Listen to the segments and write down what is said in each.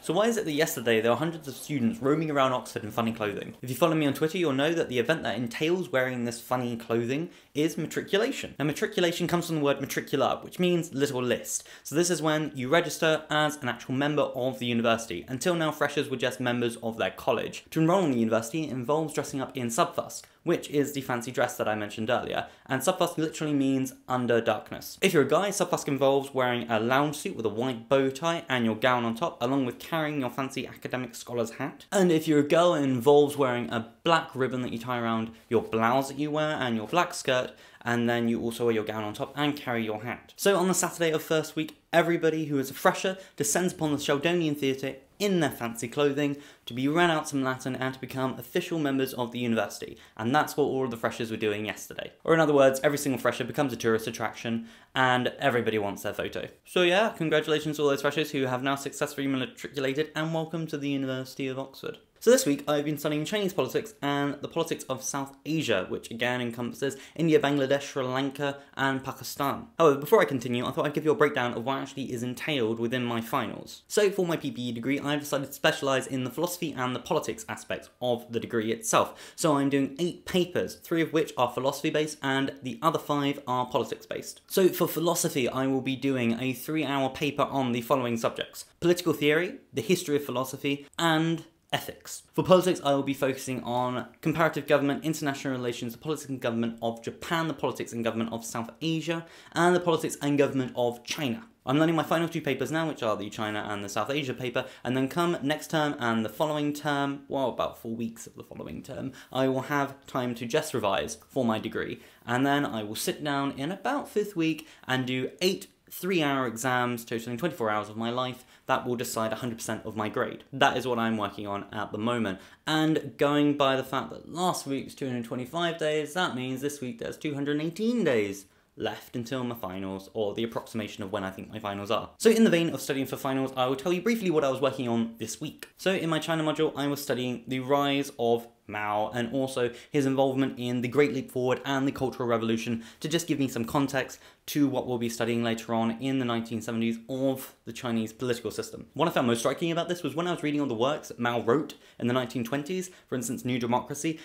So why is it that yesterday there were hundreds of students roaming around Oxford in funny clothing? If you follow me on Twitter, you'll know that the event that entails wearing this funny clothing is Matriculation. Now Matriculation comes from the word matricula, which means little list. So this is when you register as an actual member of the university. Until now, freshers were just members of their college. To enroll in the university, it involves dressing up in subfusk, which is the fancy dress that I mentioned earlier, and subfusk literally means under darkness. If you're a guy, subfusk involves wearing a lounge suit with a white bow tie and your gown on top, along with carrying your fancy academic scholar's hat. And if you're a girl, it involves wearing a black ribbon that you tie around your blouse that you wear and your black skirt, and then you also wear your gown on top and carry your hat. So on the Saturday of first week, everybody who is a fresher descends upon the Sheldonian Theatre in their fancy clothing to be read out some Latin and to become official members of the university. And that's what all of the freshers were doing yesterday. Or in other words, every single fresher becomes a tourist attraction and everybody wants their photo. So yeah, congratulations to all those freshers who have now successfully matriculated, and welcome to the University of Oxford. So this week I've been studying Chinese politics and the politics of South Asia, which again encompasses India, Bangladesh, Sri Lanka and Pakistan. However, before I continue, I thought I'd give you a breakdown of what actually is entailed within my finals. So for my PPE degree, I've decided to specialise in the philosophy and the politics aspects of the degree itself. So I'm doing 8 papers, 3 of which are philosophy based and the other 5 are politics based. So for philosophy, I will be doing a 3-hour paper on the following subjects: political theory, the history of philosophy, and ethics. For politics, I will be focusing on comparative government, international relations, the politics and government of Japan, the politics and government of South Asia, and the politics and government of China. I'm learning my final 2 papers now, which are the China and the South Asia paper, and then come next term and the following term, well, about 4 weeks of the following term, I will have time to just revise for my degree, and then I will sit down in about 5th week and do 8 3-hour exams totaling 24 hours of my life that will decide 100% of my grade. That is what I'm working on at the moment. And going by the fact that last week's 225 days, that means this week there's 218 days left until my finals, or the approximation of when I think my finals are. So in the vein of studying for finals, I will tell you briefly what I was working on this week. So in my China module, I was studying the rise of Mao and also his involvement in the Great Leap Forward and the Cultural Revolution, to just give me some context to what we'll be studying later on in the 1970s of the Chinese political system. What I found most striking about this was when I was reading all the works that Mao wrote in the 1920s, for instance, New Democracy,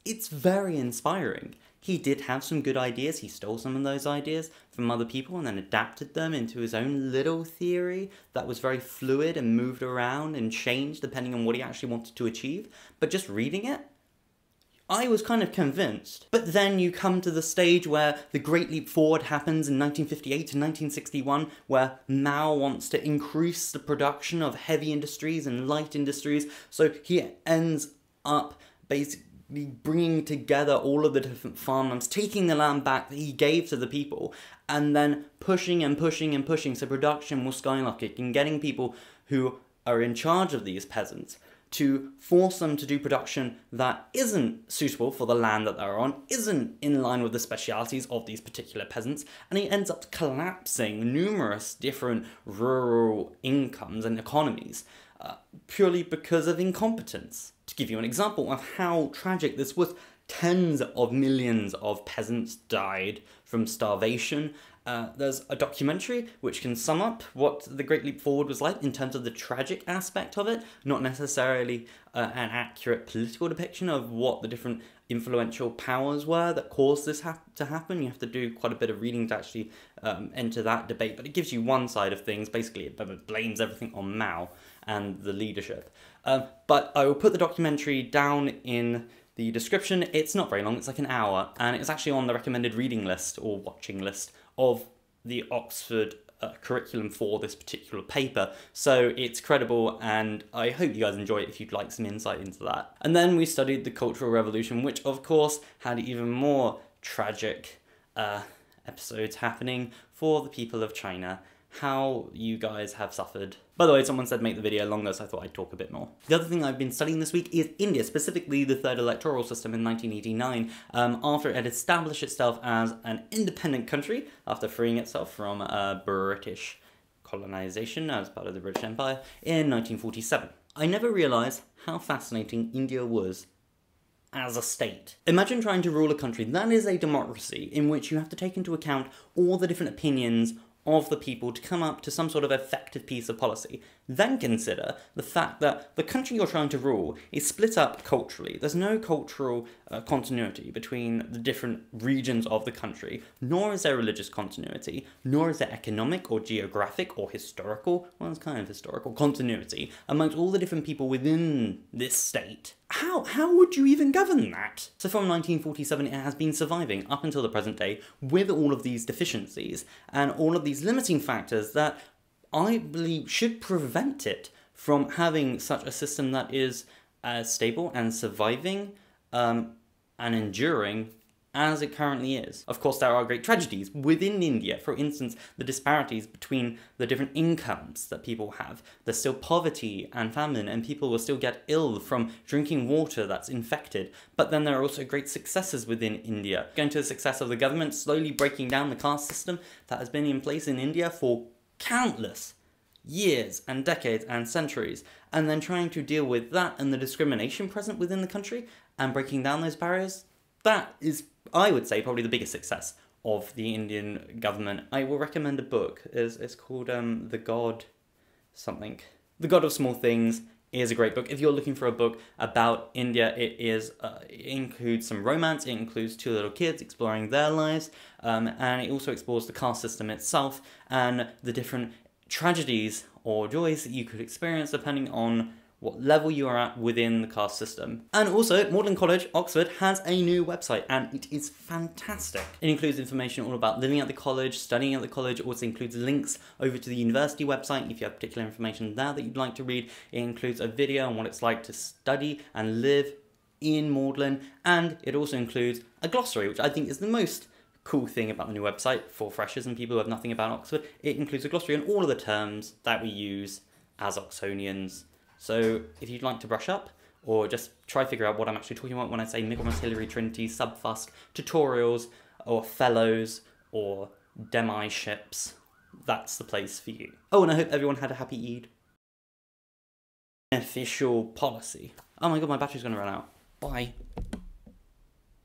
it's very inspiring. He did have some good ideas. He stole some of those ideas from other people and then adapted them into his own little theory that was very fluid and moved around and changed depending on what he actually wanted to achieve. But just reading it, I was kind of convinced. But then you come to the stage where the Great Leap Forward happens in 1958 to 1961, where Mao wants to increase the production of heavy industries and light industries, so he ends up basically bringing together all of the different farmlands, taking the land back that he gave to the people, and then pushing and pushing and pushing so production will skyrocket, and getting people who are in charge of these peasants to force them to do production that isn't suitable for the land that they're on, isn't in line with the specialities of these particular peasants, and he ends up collapsing numerous different rural incomes and economies purely because of incompetence. To give you an example of how tragic this was, tens of millions of peasants died from starvation. There's a documentary which can sum up what the Great Leap Forward was like in terms of the tragic aspect of it, not necessarily an accurate political depiction of what the different influential powers were that caused this to happen. You have to do quite a bit of reading to actually enter that debate, but it gives you one side of things. Basically, it blames everything on Mao and the leadership. But I will put the documentary down in the description. It's not very long, it's like an hour, and it's actually on the recommended reading list or watching list of the Oxford curriculum for this particular paper, so it's credible, and I hope you guys enjoy it if you'd like some insight into that. And then we studied the Cultural Revolution, which of course had even more tragic episodes happening for the people of China. How you guys have suffered. By the way, someone said make the video longer, so I thought I'd talk a bit more. The other thing I've been studying this week is India, specifically the third electoral system in 1989, after it had established itself as an independent country, after freeing itself from British colonization as part of the British Empire in 1947. I never realised how fascinating India was as a state. Imagine trying to rule a country that is a democracy in which you have to take into account all the different opinions of the people to come up to some sort of effective piece of policy. then consider the fact that the country you're trying to rule is split up culturally. There's no cultural continuity between the different regions of the country, nor is there religious continuity, nor is there economic or geographic or historical, well, it's kind of historical, continuity amongst all the different people within this state. How would you even govern that? So from 1947 it has been surviving up until the present day with all of these deficiencies and all of these limiting factors that I believe should prevent it from having such a system that is as stable and surviving and enduring as it currently is. Of course, there are great tragedies within India. For instance, the disparities between the different incomes that people have. There's still poverty and famine, and people will still get ill from drinking water that's infected. But then there are also great successes within India. Going to the success of the government slowly breaking down the caste system that has been in place in India for countless years and decades and centuries, and then trying to deal with that and the discrimination present within the country and breaking down those barriers. That is, I would say, probably the biggest success of the Indian government. I will recommend a book. It's called The God something. The God of Small Things is a great book. If you're looking for a book about India, it includes some romance, it includes two little kids exploring their lives, and it also explores the caste system itself and the different tragedies or joys that you could experience depending on what level you are at within the caste system. And also, Magdalen College, Oxford, has a new website, and it is fantastic. It includes information all about living at the college, studying at the college. It also includes links over to the university website if you have particular information there that you'd like to read. It includes a video on what it's like to study and live in Magdalen, and it also includes a glossary, which I think is the most cool thing about the new website for freshers and people who have nothing about Oxford. It includes a glossary on all of the terms that we use as Oxonians. So if you'd like to brush up, or just try to figure out what I'm actually talking about when I say Michaelmas, Hilary, Trinity, Subfusk, tutorials, or fellows, or demi-ships, that's the place for you. Oh, and I hope everyone had a happy Eid. Official policy. Oh my god, my battery's gonna run out. Bye.